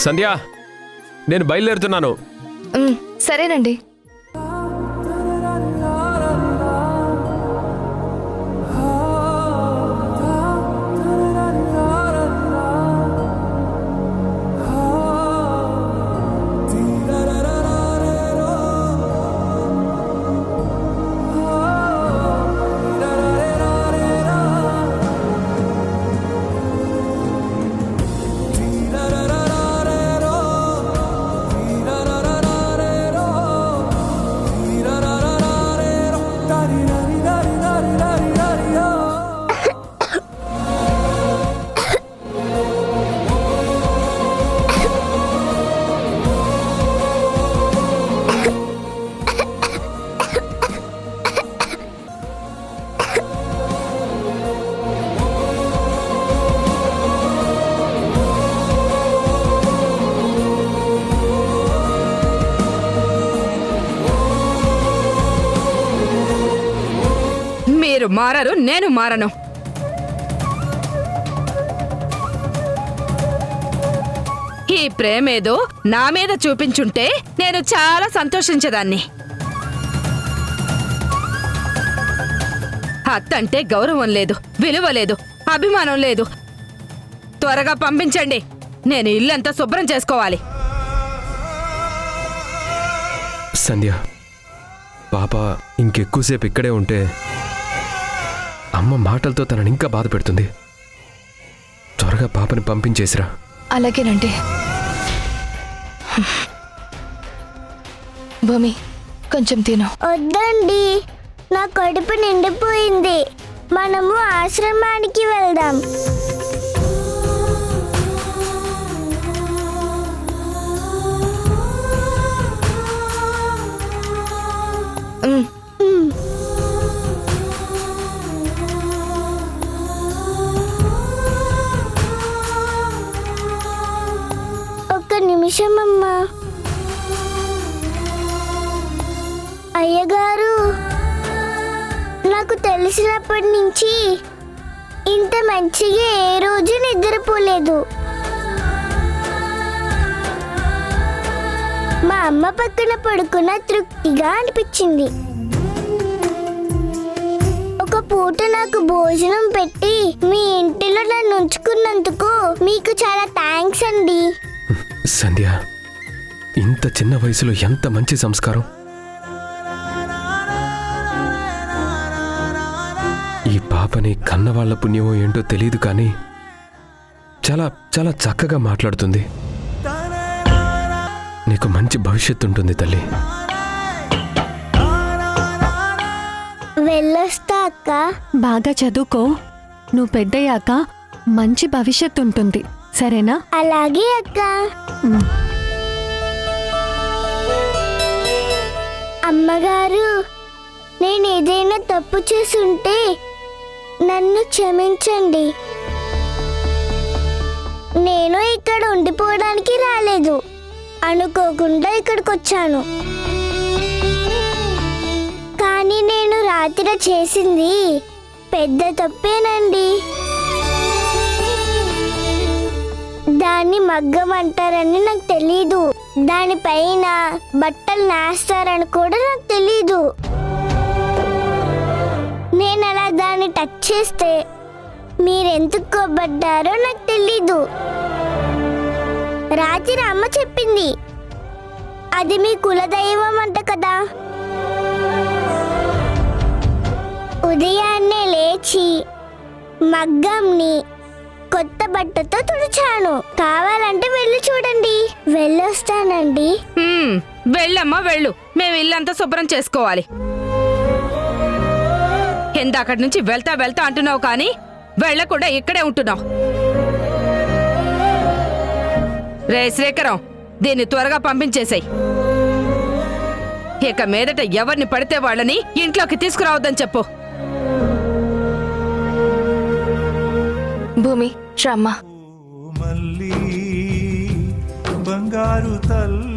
సంధ్య, నేను బయలుదేరుతున్నాను. సరేనండి. మీరు మారరు, నేను మారను. ఈ ప్రేమేదో నా మీద చూపించుంటే నేను చాలా సంతోషించేదాన్ని. అత్తంటే గౌరవం లేదు, విలువ లేదు, అభిమానం లేదు. త్వరగా పంపించండి, నేను ఇల్లంతా శుభ్రం చేసుకోవాలి. సంధ్య, పాప ఇంకెక్కువసేపు ఇక్కడే ఉంటే అమ్మ మాటలతో తనని ఇంకా బాధ పెడుతుంది. త్వరగా పాపని పంపించేసిరా. అలాగేనండి. భూమి, కొంచెం తిను. వద్దండి, నా కడుపు నిండిపోయింది. మనము ఆశ్రమానికి వెళ్దాం. ఒక్క నిమిషం అమ్మా. అయ్యగారు, నాకు తెలిసినప్పటి నుంచి ఇంత మంచిగా ఏ రోజు నిద్రపోలేదు. మా అమ్మ పక్కన పడుకున్న తృప్తిగా అనిపించింది. ఒక పూట నాకు భోజనం పెట్టి మీ ఇంటిలో నన్ను ఉంచుకున్నందుకు మీకు చాలా థ్యాంక్స్ అండి. సంధ్య, ఇంత చిన్న వయసులో ఎంత మంచి సంస్కారం. ఈ పాపని కన్నవాళ్ల పుణ్యమో ఏంటో తెలియదు, కానీ చాలా చాలా చక్కగా మాట్లాడుతుంది. నీకు మంచి భవిష్యత్తు ఉంటుంది తల్లి. వెళ్ళొస్తా అక్క. బాగా చదువుకో, నువ్వు పెద్దయ్యాక మంచి భవిష్యత్తు ఉంటుంది, సరేనా? అలాగే అక్క. అమ్మగారు, నేను ఏదైనా తప్పు చేసుంటే నన్ను క్షమించండి. నేను ఇక్కడ ఉండిపోవడానికి రాలేదు, అనుకోకుండా ఇక్కడికి వచ్చాను. కానీ నేను రాత్రి చేసింది పెద్ద తప్పేనండి. దాన్ని మగ్గం అంటారని నాకు తెలీదు. దానిపైన బట్టలు నేస్తారని కూడా నాకు తెలీదు. నేను అలా దాన్ని టచ్ చేస్తే మీరెందుకు కోపడ్డారో నాకు తెలీదు. రాత్రి అమ్మ చెప్పింది, అది మీ కులదైవం అంట కదా. ఉదయాన్నే లేచి మగ్గంని కొత్త బట్టతో తుడిచాను. కావాలంటే వెళ్ళి చూడండి. వెళ్ళొస్తానండి. వెళ్ళమ్మా వెళ్ళు, మేము ఇల్లంతా శుభ్రం చేసుకోవాలి. ఎందాకటి నుంచి వెళ్తా వెళ్తా అంటున్నావు, కానీ వెళ్ళకుండా ఇక్కడే ఉంటున్నావు. రే శ్రీకరం, దీన్ని త్వరగా పంపించేసాయి. ఇక మీదట ఎవరిని పడితే వాళ్ళని ఇంట్లోకి తీసుకురావద్దని చెప్పు. భూమి రమ్మా. మళ్ళీ బంగారు తల్లి